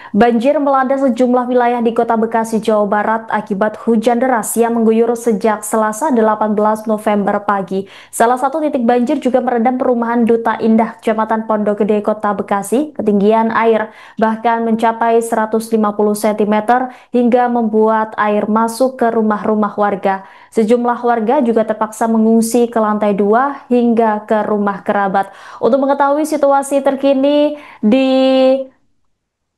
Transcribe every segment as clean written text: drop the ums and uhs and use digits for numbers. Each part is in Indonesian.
Banjir melanda sejumlah wilayah di Kota Bekasi, Jawa Barat akibat hujan deras yang mengguyur sejak Selasa 18 November pagi. Salah satu titik banjir juga merendam perumahan Duta Indah, Kecamatan Pondok Gede, Kota Bekasi. Ketinggian air bahkan mencapai 150 cm hingga membuat air masuk ke rumah-rumah warga. Sejumlah warga juga terpaksa mengungsi ke lantai 2 hingga ke rumah kerabat. Untuk mengetahui situasi terkini di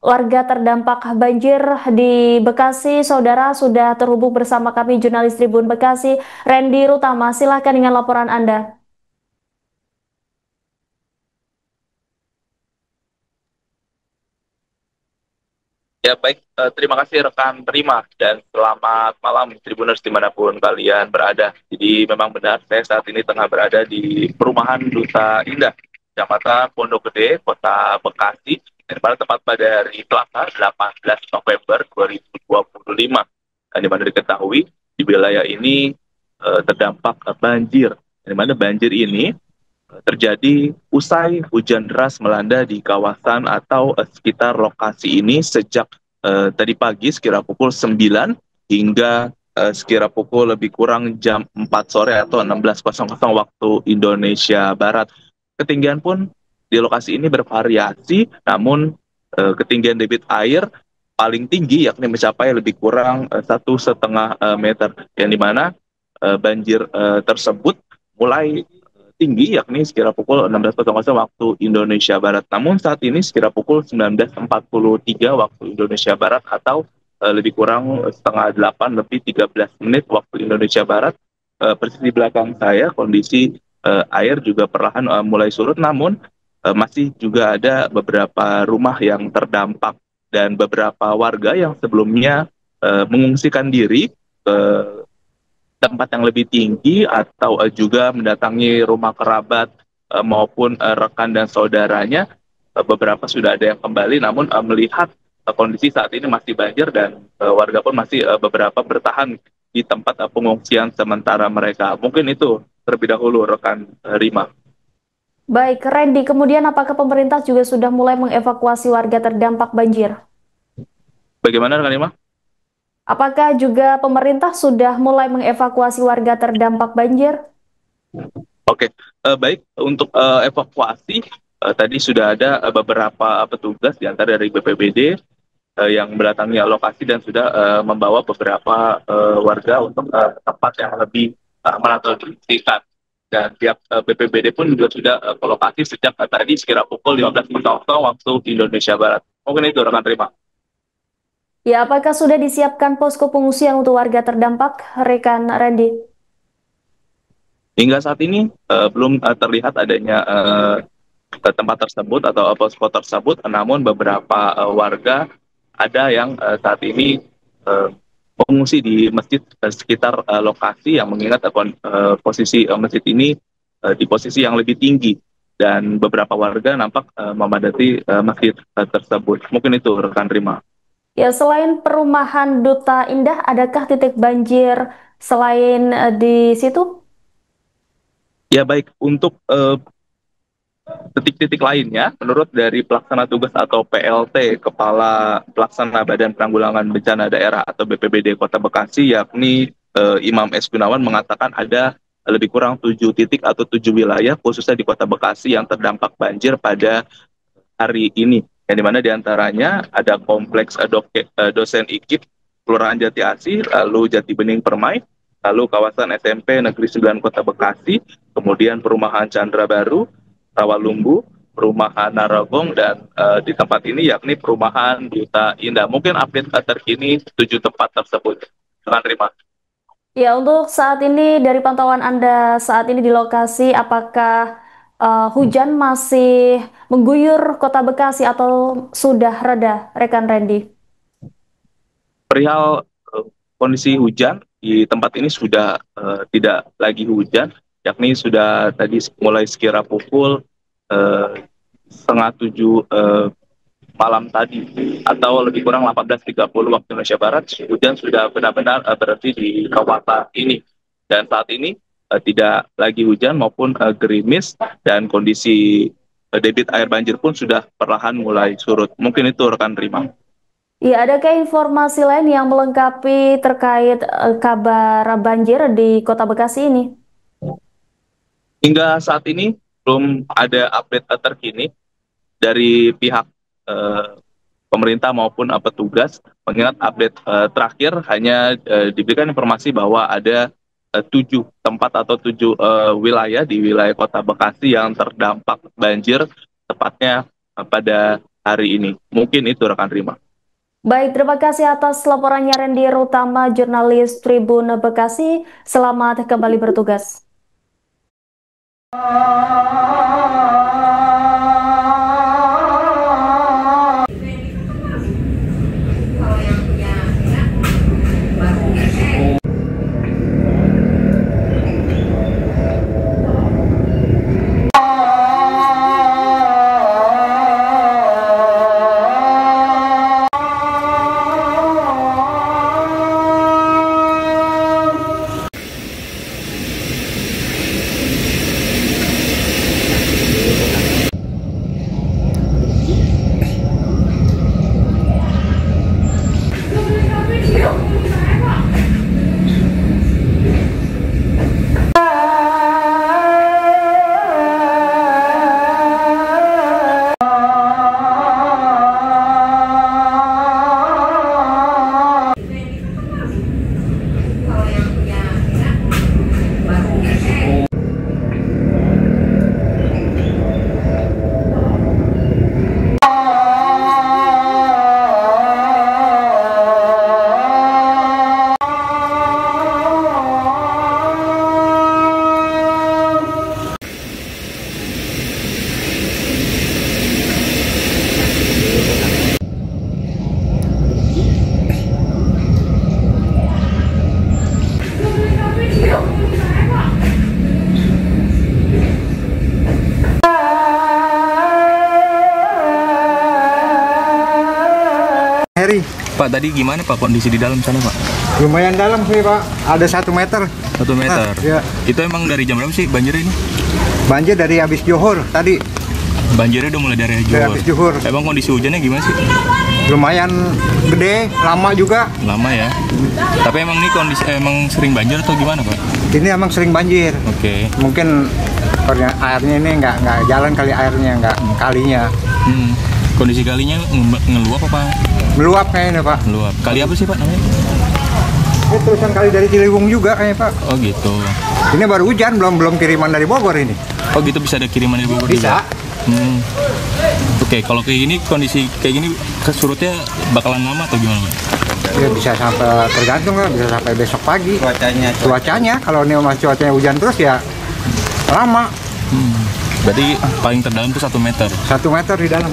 warga terdampak banjir di Bekasi, saudara sudah terhubung bersama kami jurnalis Tribun Bekasi, Randy Rutama. Silakan dengan laporan Anda. Ya baik, terima kasih rekan Prima dan selamat malam Tribuners dimanapun kalian berada. Jadi memang benar saya saat ini tengah berada di perumahan Duta Indah, Kecamatan Pondok Gede, Kota Bekasi, dan pada tepat pada hari Selasa 18 November 2025. Dan di mana diketahui di wilayah ini terdampak banjir. Di mana banjir ini terjadi usai hujan deras melanda di kawasan atau sekitar lokasi ini sejak tadi pagi sekira pukul 9 hingga sekira pukul lebih kurang jam 4 sore atau 16.00 waktu Indonesia Barat. Ketinggian pun di lokasi ini bervariasi, namun ketinggian debit air paling tinggi yakni mencapai lebih kurang 1,5 meter, yang dimana banjir tersebut mulai tinggi yakni sekira pukul 16.00 waktu Indonesia Barat. Namun saat ini sekira pukul 19.43 waktu Indonesia Barat atau lebih kurang setengah 8 lebih 13 menit waktu Indonesia Barat. Persis di belakang saya kondisi air juga perlahan mulai surut, namun masih juga ada beberapa rumah yang terdampak dan beberapa warga yang sebelumnya mengungsikan diri ke tempat yang lebih tinggi atau juga mendatangi rumah kerabat maupun rekan dan saudaranya. Beberapa sudah ada yang kembali, namun melihat kondisi saat ini masih banjir dan warga pun masih beberapa bertahan di tempat pengungsian sementara mereka. Mungkin itu terlebih dahulu rekan Rima. Baik, Randy, kemudian apakah pemerintah juga sudah mulai mengevakuasi warga terdampak banjir? Bagaimana rekan Rima? Apakah juga pemerintah sudah mulai mengevakuasi warga terdampak banjir? Oke, baik untuk evakuasi tadi sudah ada beberapa petugas di antara dari BPBD yang mendatangi lokasi dan sudah membawa beberapa warga untuk tempat yang lebih menatap. Dan pihak BPBD pun juga sudah ke lokasi sejak tadi sekira pukul 15.00 waktu Indonesia Barat. Mungkin itu rekan Terima. Ya, apakah sudah disiapkan posko pengungsian untuk warga terdampak, rekan Randy? Hingga saat ini belum terlihat adanya tempat tersebut atau posko tersebut, namun beberapa warga ada yang saat ini eh, mengungsi di masjid sekitar lokasi yang mengingat posisi masjid ini di posisi yang lebih tinggi dan beberapa warga nampak memadati masjid tersebut. Mungkin itu rekan Rima. Ya, selain perumahan Duta Indah, adakah titik banjir selain di situ? Ya baik, untuk titik-titik lainnya, menurut dari pelaksana tugas atau PLT, Kepala Pelaksana Badan Penanggulangan Bencana Daerah atau BPBD Kota Bekasi, yakni Imam S. Gunawan mengatakan ada lebih kurang 7 titik atau 7 wilayah, khususnya di Kota Bekasi yang terdampak banjir pada hari ini. Yang dimana diantaranya ada kompleks dosen IKIP, Kelurahan Jati Asih, lalu Jati Bening Permai, lalu kawasan SMP Negeri 9 Kota Bekasi, kemudian perumahan Chandra Baru, Rawalumbu, perumahan Narogong, dan di tempat ini yakni perumahan Duta Indah. Mungkin update terkini 7 tempat tersebut. Dengan terima. Ya, untuk saat ini dari pantauan Anda saat ini di lokasi, apakah hujan masih mengguyur Kota Bekasi atau sudah reda, rekan Randy? Perihal kondisi hujan di tempat ini sudah tidak lagi hujan, yakni sudah tadi mulai sekira pukul setengah 7 malam tadi atau lebih kurang 18.30 waktu Indonesia Barat, hujan sudah benar-benar berhenti di kawasan ini. Dan saat ini tidak lagi hujan maupun gerimis, dan kondisi debit air banjir pun sudah perlahan mulai surut. Mungkin itu rekan Rima. Ya, adakah informasi lain yang melengkapi terkait kabar banjir di Kota Bekasi ini? Hingga saat ini belum ada update terkini dari pihak eh, pemerintah maupun petugas, mengingat update terakhir hanya diberikan informasi bahwa ada 7 tempat atau 7 wilayah di wilayah Kota Bekasi yang terdampak banjir, tepatnya pada hari ini. Mungkin itu rekan Rima. Baik, terima kasih atas laporannya Randy Rutama, jurnalis Tribun Bekasi. Selamat kembali bertugas. Heri. Pak, tadi gimana Pak kondisi di dalam sana Pak? Lumayan dalam sih Pak, ada 1 meter. 1 meter? Ya. Itu emang dari jam berapa sih banjir ini? Banjir dari habis Johor tadi. Banjirnya udah mulai dari Dari Johor? habis Johor. Emang kondisi hujannya gimana sih? Lumayan gede, lama juga. Lama ya? Tapi emang ini kondisi emang sering banjir atau gimana Pak? Ini emang sering banjir. Oke. Mungkin airnya ini nggak jalan kali airnya, nggak kalinya. Kondisi kalinya ngeluap apa? Meluap kayaknya Pak. Meluap. Kali apa sih Pak namanya? Ini terusan kali dari Ciliwung juga kayaknya Pak. Oh gitu. Ini baru hujan, belum kiriman dari Bogor ini. Oh gitu, bisa ada kiriman dari Bogor Bisa. juga? Oke, kalau kayak gini, kondisi kayak gini surutnya bakalan lama atau gimana Pak? Ya bisa sampai, tergantung lah, bisa sampai besok pagi. Cuacanya, kalau ini masih cuacanya hujan terus ya lama. Berarti paling terdalam tuh 1 meter. 1 meter di dalam.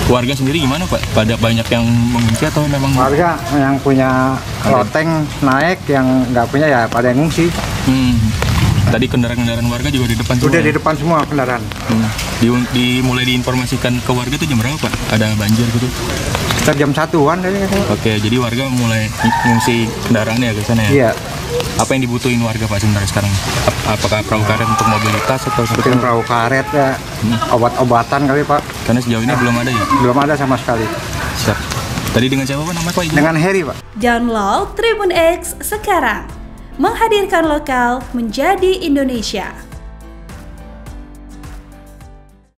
Keluarga sendiri gimana Pak? Pada banyak yang mengungsi atau memang? Warga yang punya loteng naik, yang nggak punya ya pada yang ngungsi. Tadi kendaraan-kendaraan warga juga di depan semua? Udah ya? di depan semua kendaraan. Mulai diinformasikan ke warga tuh jam berapa Pak? Ada banjir gitu? Sekitar jam 1-an kayaknya. Oke, jadi warga mulai ngungsi kendaraannya ke sana ya? Iya. Apa yang dibutuhin warga Pak sebenarnya sekarang? Apakah perahu karet untuk mobilitas atau Bikin perahu karet ya, obat-obatan kali Pak. Karena sejauh ini belum ada ya? Belum ada sama sekali. Siap. Tadi dengan siapa Pak namanya Pak? Dengan Heri Pak. Download Tribun X sekarang. Menghadirkan lokal menjadi Indonesia.